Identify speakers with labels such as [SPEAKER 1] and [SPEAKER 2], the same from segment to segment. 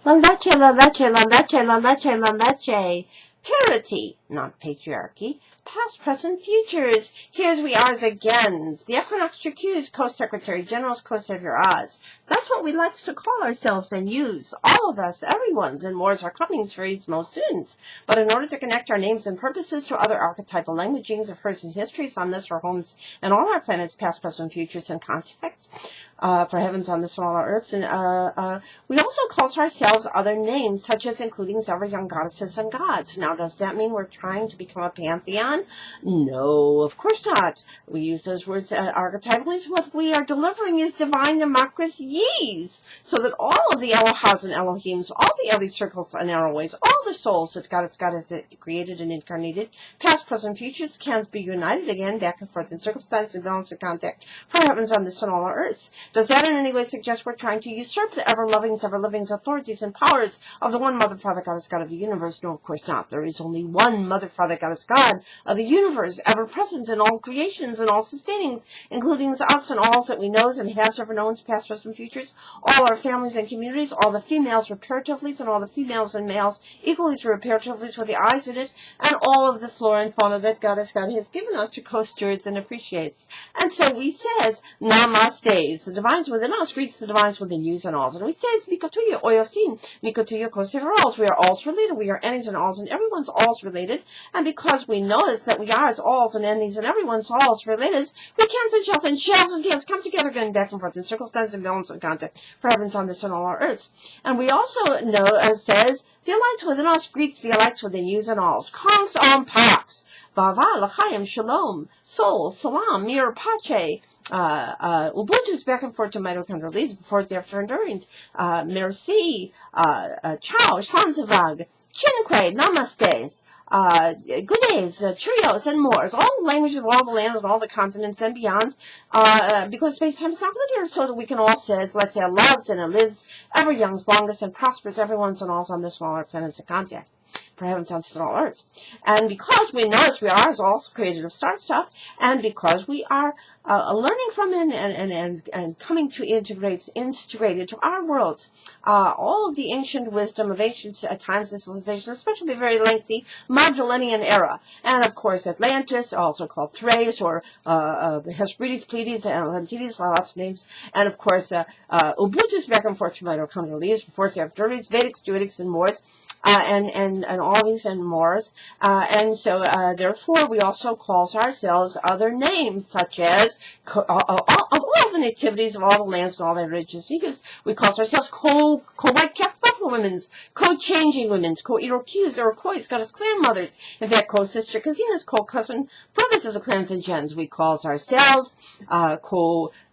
[SPEAKER 1] La leche. Parity, not patriarchy. Past, present, futures. Here's we ours again. The Equinoxtrueqsz, Co-Secretary General's Co-Savior Oz. That's what we like to call ourselves and use. All of us, everyone's, and more's are Comingsz for East most soons. But in order to connect our names and purposes to other archetypal languagings of person histories on this, our homes, and all our planets, past, present, futures, and context, for heavens on this and all our earths, and we also call ourselves other names, such as including several young goddesses and gods. Now, does that mean we're trying to become a pantheon? No, of course not. We use those words archetypally. What we are delivering is divine democracies, so that all of the Elohas and Elohims, all the Eli circles and arrowways, all the souls that God has created and incarnated, past, present, futures, can be united again, back and forth in circumstance and balance and contact for heavens on this and all our earths. Does that in any way suggest we're trying to usurp the ever-loving, ever-living authorities and powers of the one Mother, Father, Goddess, God of the universe? No, of course not. There is only one Mother, Father, Goddess, God of the universe, ever-present in all creations and all sustainings, including us and all that we knows and has ever known, past, present, futures, all our families and communities, all the females reparatively and all the females and males equally reparatively with the eyes in it, and all of the flora and fauna that Goddess God has given us to co-stewards and appreciates. And so we says, Namaste. The divines within us greets the divines within yous and alls. And we says, Mikatuya, Oyosin, Mikatuya, Koseveralls. We are alls related. We are any's and alls, and everyone's alls related. And because we notice that we are as alls and any's and everyone's alls related, we cans and shells and cans come together, going back and forth in circumstance and balance and contact for heavens on this and all our earths. And we also know, says, the alliance within us greets the alliance within yous and alls. Comingsz on Pax. Vava, L'chaim, Shalom, Sol, Salam, Mir, Pache, Ubuntu's back and forth to mitochondrial before the after endurance, Merci, Ciao, Shanzavag, Chinque, Namastes, good days, Cheerios, and more. All languages of all the lands and all the continents and beyond, because space-time is not linear, so that we can all say, let's say, it loves and it lives ever young's longest and prospers everyone's and all's on this smaller planets of contact. For heaven's on all earths. And because we know we are all created of star stuff, and because we are learning from and coming to integrate into our worlds, all of the ancient wisdom of ancient times and civilizations, especially the very lengthy Magellanian era, and of course Atlantis, also called Thrace, or Hesperides, Pleiades, Atlantides, lots of names, and of course Ubuntu's back and forth to mitochondrial before the Vedics, Druidics, and more. And all these and more. And so, therefore, we also call ourselves other names, such as, of all the nativities of all the lands and all the religious figures. We call ourselves co-white calf buffalo women's, co-changing women's, co-Iroquois, goddess clan mothers, in fact, co-sister casinas, co-cousin brothers of the clans and gens. We call ourselves,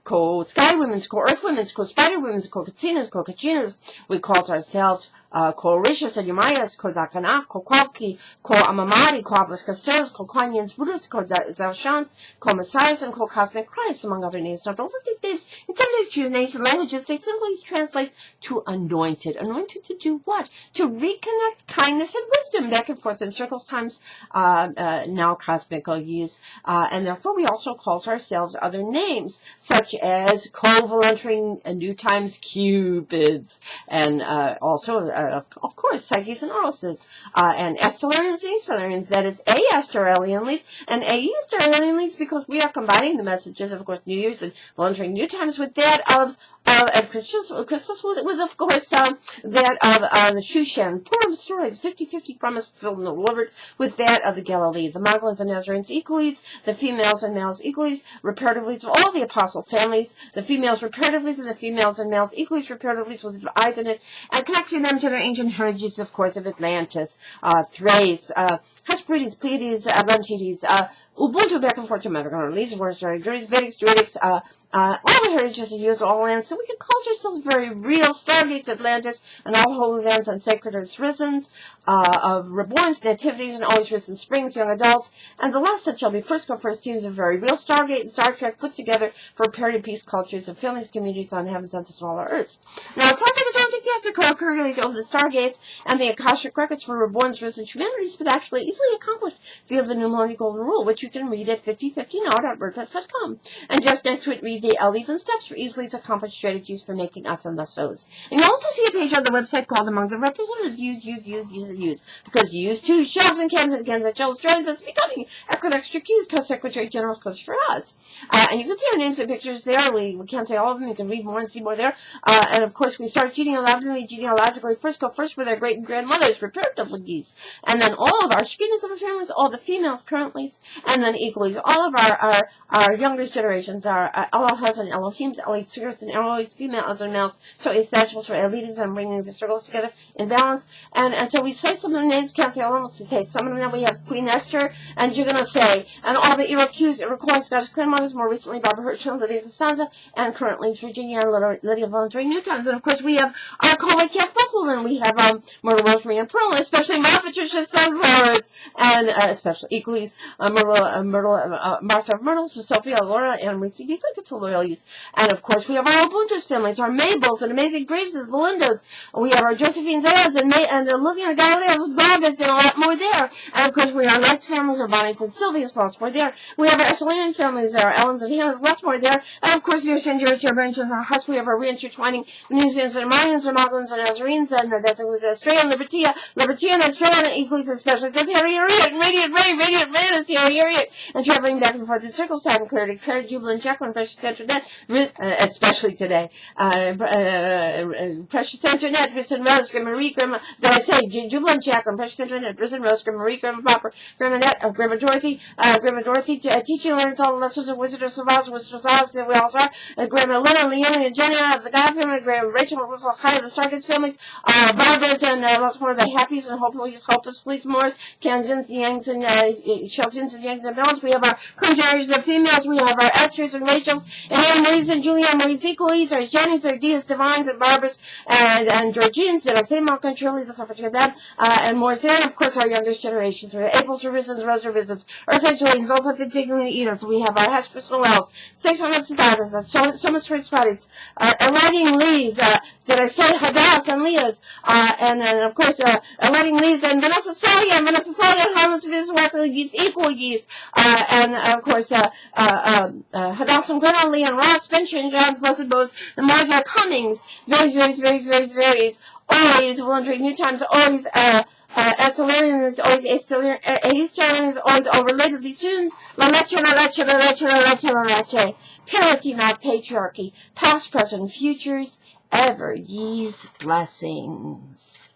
[SPEAKER 1] co-sky women's, co-earth women's, co-spider women's, co-katsinas, co-kachinas. We call ourselves co-rishas and yamayas, co-dakana, co-kwalki, co-amamari, co-ablaskasteros, co-quanyans, buddhas, co-zawshans, co-messiahs, and co-Couszmic Chrisztsz, among other names. Not all of these names, intended to use languages, they simply translate to anointed. Anointed to do what? To reconnect kindness and wisdom back and forth in circles times, now cosmical use. And therefore we also call ourselves other names, such as co-volunteering new times cupids, and also of course psyches and orosids, and Estelarians and Estelarians, that is A-Estelarianlies and A-Estelarianlies, because we are combining the messages of course New Year's and volunteering new times with that of Christmas with of course that of the Shushan, Purim stories, 50-50 promise fulfilled and delivered, with that of the Galilee, the Magdalens and Nazarenes equally, the females and males equally, reparatively of all the apostle families, the females reparatively and the females and males equally reparatively with the eyes in it, and connecting them to their ancient heritages, of course, of Atlantis, Thrace, Hesperides, Pleiades, Atlantides, Ubuntu back and forth to mitochondrial words, Vedics, Druidics, all the heritages are used all lands, so we can call ourselves very real stargates, Atlantis, and all holy lands and sacred earths risens, of reborns, nativities, and always risen springs, young adults, and the last that shall be first teams of very real Stargate and Star Trek put together for parity, peace, cultures, and families, communities on heaven's and smaller earths. Now, it sounds like I don't think you have to co-occur over the Stargates and the Akashic records for reborns, risen humanities, but actually easily accomplished via the New Millennial Golden Rule, which you can read at 5050now.wordpress.com. And just next to it, read everyday 11 steps for easily to accomplish strategies for making us and the SOs. And you also see a page on the website called Among the Representatives. Use. Because you use too. Shells and cans and cans and shells joins us becoming Equinoxtrueqsz Co-Secretary General's Co-COCHRISTSZ. And you can see our names and pictures there. We can't say all of them. You can read more and see more there. And of course, we start genealogically. First go first with our great and grandmothers, reparatively. And then all of our shkinas of our families, all the females currently, and then equally all of our youngest generations, our Allahs and Elohims, Elohims and Elohims, females and males, so essentials for elites and bringing the circles together in balance. And so we say some of the names, can't say all of them, so say some of them. We have Queen Esther, and you're going to say, and all the Iroquois, Scottish grandmothers, more recently Barbara Hirschfeld, Lydia Costanza, and currently it's Virginia and Lydia Voluntary Newtowns. And of course we have our colleague Cat Buffleman, we have Myrtle Rosemary and Pearl, especially Ma Patricia Sunflowers, and especially equally Martha Myrtle, Sophia, Laura, and we see it's a loyal use. And of course we have our Ubuntu's families, our Mabels and Amazing Graces, Belindas. We have our Josephine Zayas and Lillian Galileo's Barbas and a lot more there. And of course we have our Lights families, our Bonnies and Sylvia's, lots more there. We have our Estelian families, our Ellens and Hannah's, lots more there. And of course your Senders, your Branches, our Huts, we have our reintertwining Venusians and Marians and Magdalens and Nazarenes, and that's includes Australia, Liberty and Australia, and equals especially that's here, Radiant Ray is here, and traveling back and forth in circles, time clarity, Claire, Jubilant, Jacqueline, Precious Internet, especially today, Precious Internet, Risen Rose, Grandma Marie, Grandma, did I say, Jubilant, Jacqueline, Precious Internet, Risen Rose, Grandma Marie, Grandma Popper, Grandma Dorothy, teaching and learning all the lessons of Wizard of Savage, Wizard of Savage, that we all are, Grandma Lynn, Leonie, and Jenny, the God family, Grandma Rachel, High, the Stargates families, Barbara's, and lots more of the Happies, and hopefully Fleece Moors, Kansans, Yangs, and Sheltons, and Yangs, and Balance. We have our current of females, we have our Esther's and Rachel's, and Marie's and Julia, Marie's equals, our Jenny's, our Dia's, Divines, and Barbara's, and Georgine's, and our St. Malcolm and Shirley, the suffrage of them, and more there, and of course our youngest generations. We have April's Revisions, Rose Revisions, Earth Angelines, also Fittingly Edith. We have our Hesperus Noels, Stakes on the Sedatas, so much for Spotties, Elaine Lee's, did I say Hadass and Leah's, and then of course Elaine Lee's and Vanessa Salia, Harlan's Venezuela Geese, Equal Geese, and of course Hadass and Grenell, Lee and Ross, Fincher and John's Blessed Bows, and Mars are Comingsz, varies, always Voluntary New Times, always Estelian is always Estelian is always all relatedly soon. La leche, parity, not patriarchy, past, present, futures, ever ye's blessings.